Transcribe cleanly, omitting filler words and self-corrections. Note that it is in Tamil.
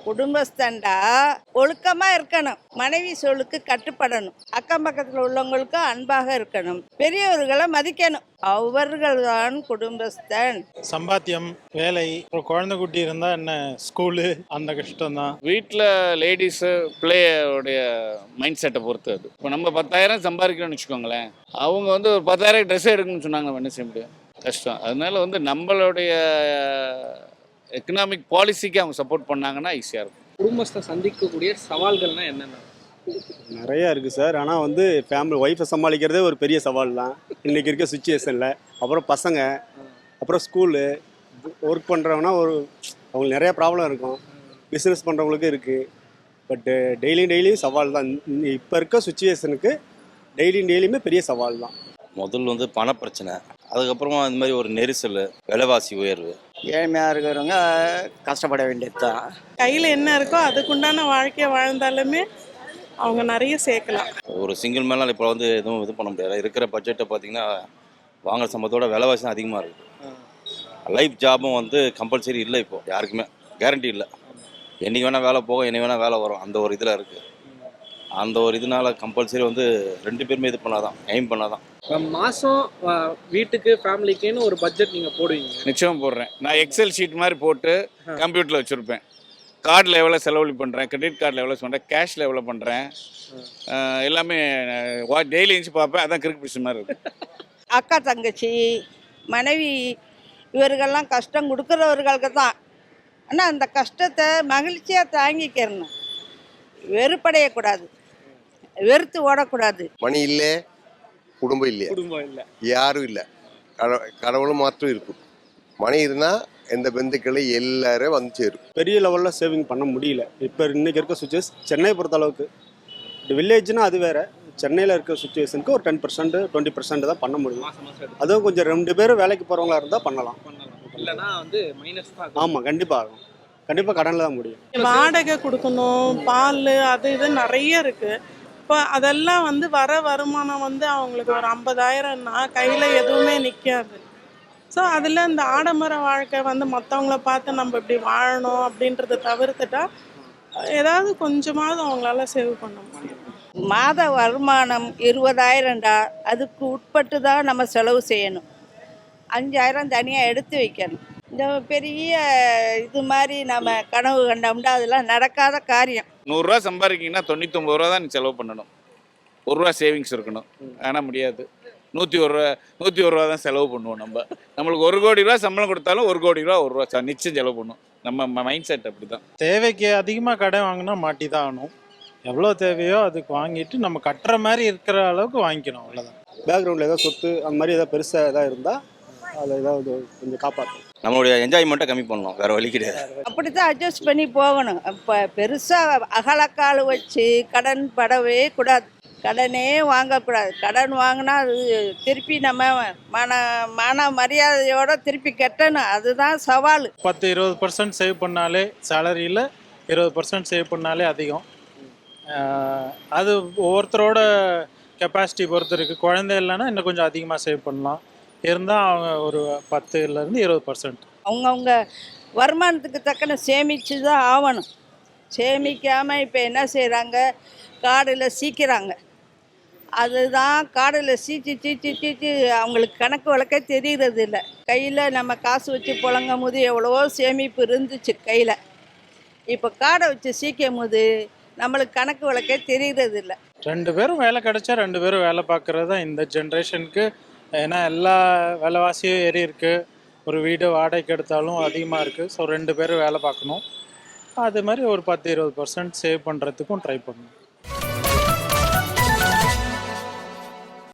குடும்பஸ்தண்டா ஒழுக்கமா இருக்கணும், மனைவி சொல்லுக்கு கட்டுப்படணும், அக்கம் பக்கத்தில் உள்ளவங்களுக்கும் அன்பாக இருக்கணும், பெரியவர்களை மதிக்கணும். அவர்கள்தான் குடும்பஸ்தன். சம்பாத்தியம், வேலை, அப்புறம் குழந்தை குட்டி இருந்தால் என்ன ஸ்கூலு, அந்த கஷ்டம் தான். வீட்டில் லேடிஸு பிள்ளையோடைய மைண்ட் செட்டை பொறுத்து அது. இப்போ நம்ம 10,000 சம்பாதிக்கணும்னு வச்சுக்கோங்களேன், அவங்க வந்து ஒரு 10,000 ட்ரெஸ் எடுக்கணும்னு சொன்னாங்க, என்ன செய்ய முடியும், கஷ்டம். அதனால வந்து நம்மளுடைய எக்கனாமிக் பாலிசிக்கு அவங்க சப்போர்ட் பண்ணாங்கன்னா ஈஸியாக இருக்கும். குடும்பத்தை சந்திக்கக்கூடிய சவால்கள்னா என்னென்ன? நிறையா இருக்குது சார். ஆனால் வந்து ஃபேமிலி ஒய்ஃபை சமாளிக்கிறதே ஒரு பெரிய சவால் தான் இன்றைக்கி இருக்க சுச்சுவேஷனில். அப்புறம் பசங்க, அப்புறம் ஸ்கூலு, ஒர்க் பண்ணுறவங்கன்னா அவங்களுக்கு நிறையா ப்ராப்ளம் இருக்கும். பிஸ்னஸ் பண்ணுறவங்களுக்கு இருக்குது. பட்டு டெய்லியும் சவால் தான். இப்போ இருக்க சுச்சுவேஷனுக்கு டெய்லியுமே பெரிய சவால் தான். முதல்ல வந்து பணப்பிரச்சனை, அதுக்கப்புறமா இந்த மாதிரி ஒரு நெரிசல், விலைவாசி உயர்வு. ஏழ்மையாக இருக்கிறவங்க கஷ்டப்பட வேண்டியது தான். கையில் என்ன இருக்கோ அதுக்குண்டான வாழ்க்கையை வாழ்ந்தாலுமே அவங்க நிறைய சேர்க்கலாம். ஒரு சிங்கிள் மேலாம் இப்போ வந்து எதுவும் இது பண்ண முடியாது. இருக்கிற பட்ஜெட்டை பார்த்தீங்கன்னா வாங்குற சம்பளத்தோட விலைவாசி தான் அதிகமாக இருக்குது. லைஃப் ஜாபும் வந்து கம்பல்சரி இல்லை, இப்போது யாருக்குமே கேரண்டி இல்லை. என்றைக்கு வேணால் வேலை போகும், என்னைக்கு வேணால் வேலை வரும், அந்த ஒரு இதில் இருக்குது. அந்த ஒரு இதனால கம்பல்சரி வந்து 2 பேருமே இது பண்ணாதான், எய்ம் பண்ணாதான். மாதம் வீட்டுக்கு ஃபேமிலிக்குன்னு ஒரு பட்ஜெட் நீங்கள் போடுவீங்க? நிச்சயம் போடுறேன். நான் எக்ஸல் ஷீட் மாதிரி போட்டு கம்ப்யூட்டரில் வச்சுருப்பேன். கார்டில் எவ்வளோ செலவழி பண்ணுறேன், கிரெடிட் கார்டில் எவ்வளோ பண்ணுறேன், கேஷில் எவ்வளோ பண்ணுறேன், எல்லாமே டெய்லி எழுந்து பார்ப்பேன். அதான் கிரிக்கெட் பிடிச்ச மாதிரி இருக்குது. அக்கா தங்கச்சி மனைவி இவர்கள்லாம் கஷ்டம் கொடுக்குறவர்களுக்கு தான். ஆனால் அந்த கஷ்டத்தை மகிழ்ச்சியாக தாங்கிக்கிறணும், வெறுப்படையக்கூடாது, வெறுத்து ஓடக்கூடாது. மணி இல்லை, குடும்பம் இல்லையா, குடும்பம் இல்லை, யாரும் இல்லை, கடவுளும் மாத்திரம் இருக்கும். மணி இருந்தால் எந்த பந்துக்களை எல்லாரும் வந்து சேரும். பெரிய லெவலில் சேவிங் பண்ண முடியல இப்போ இன்றைக்கி இருக்க சுச்சுவேஷன். சென்னை பொறுத்த அளவுக்கு வில்லேஜ்னால் அது வேறு. சென்னையில் இருக்க சுச்சுவேஷனுக்கு ஒரு 10% 20% தான் பண்ண முடியும். அதுவும் கொஞ்சம் 2 பேரும் வேலைக்கு போகிறவங்களா இருந்தால் பண்ணலாம். இல்லைன்னா வந்து மைனஸ் தான். ஆமாம், கண்டிப்பாக ஆகும். கண்டிப்பாக கடனில் தான் முடியும். வாடகை கொடுக்கணும், பால், அது இது நிறைய இருக்குது. இப்போ அதெல்லாம் வந்து வருமானம் வந்து அவங்களுக்கு ஒரு 50,000ன்னா கையில் எதுவுமே நிற்காது. ஸோ அதில் இந்த ஆடம்பர வாழ்க்கை வந்து மற்றவங்கள பார்த்து நம்ம இப்படி வாழணும் அப்படின்றத தவிர்த்துட்டா ஏதாவது கொஞ்சமாவது அவங்களால சேவ் பண்ண முடியும். மாத வருமானம் 20,000டா, அதுக்கு உட்பட்டு தான் நம்ம செலவு செய்யணும். 5,000 தனியாக எடுத்து வைக்கணும். இந்த பெரிய இது மாதிரி நம்ம கனவு கண்டோம்னா அதெல்லாம் நடக்காத காரியம். 100 ரூபா சம்பாதிக்கிங்கன்னா 99 ரூபா தான் நீ செலவு பண்ணணும். 1 ரூபா சேவிங்ஸ் இருக்கணும். ஆனால் முடியாது. 101 ரூபா தான் செலவு பண்ணுவோம். நம்மளுக்கு 1 கோடி ரூபா சம்பளம் கொடுத்தாலும் 1 கோடி ரூபா 1 ரூபா நிச்சயம் செலவு பண்ணுவோம். நம்ம மைண்ட் செட் அப்படி தான். தேவைக்கு அதிகமாக கடன் வாங்கினா மாட்டி தான் ஆகணும். எவ்வளோ தேவையோ அதுக்கு வாங்கிட்டு நம்ம கட்டுற மாதிரி இருக்கிற அளவுக்கு வாங்கிக்கணும், அவ்வளோதான். பேக்ரவுண்டில் ஏதாவது சொத்து அந்த மாதிரி ஏதாவது பெருசாக எதாவது இருந்தால் அதை ஏதாவது கொஞ்சம் காப்பாற்றும். நம்மளுடைய என்ஜாய்மெண்ட்டை கம்மி பண்ணணும், வேறு வழி கிடையாது. அப்படி தான் அட்ஜஸ்ட் பண்ணி போகணும். இப்போ பெருசாக அகலக்கால் வச்சு கடன் படவே கூடாது, கடனே வாங்கக்கூடாது. கடன் வாங்கினா அது திருப்பி நம்ம மான மரியாதையோடு திருப்பி கட்டணும். அதுதான் சவால். 10-20% சேவ் பண்ணாலே, சேலரியில் 20% சேவ் பண்ணாலே அதிகம். அது ஒவ்வொருத்தரோட கெப்பாசிட்டி பொறுத்து இருக்குது. குழந்தை இல்லைன்னா இன்னும் கொஞ்சம் அதிகமாக சேவ் பண்ணலாம். இருந்தால் அவங்க ஒரு 10-20% அவங்கவுங்க வருமானத்துக்கு தக்கன சேமித்து தான் ஆகணும். சேமிக்காமல் இப்போ என்ன செய்கிறாங்க, காடில் சீக்கிறாங்க. அதுதான் காடில் சீச்சு அவங்களுக்கு கணக்கு வழக்க தெரிகிறது இல்லை. கையில் நம்ம காசு வச்சு புழங்கும் போது எவ்வளவோ சேமிப்பு இருந்துச்சு கையில். இப்போ காடை வச்சு சீக்கும் போது நம்மளுக்கு கணக்கு வழக்க தெரிகிறது இல்லை. 2 பேரும் வேலை கிடைச்சா 2 பேரும் வேலை பார்க்குறது தான் இந்த ஜென்ரேஷனுக்கு. ஏன்னா எல்லா விலைவாசியும் ஏறி இருக்குது. ஒரு வீடு வாடகைக்கு எடுத்தாலும் அதிகமாக இருக்குது. ஸோ 2 பேரும் வேலை பார்க்கணும். அது மாதிரி ஒரு 10-20% சேவ் பண்ணுறதுக்கும் ட்ரை பண்ணணும்.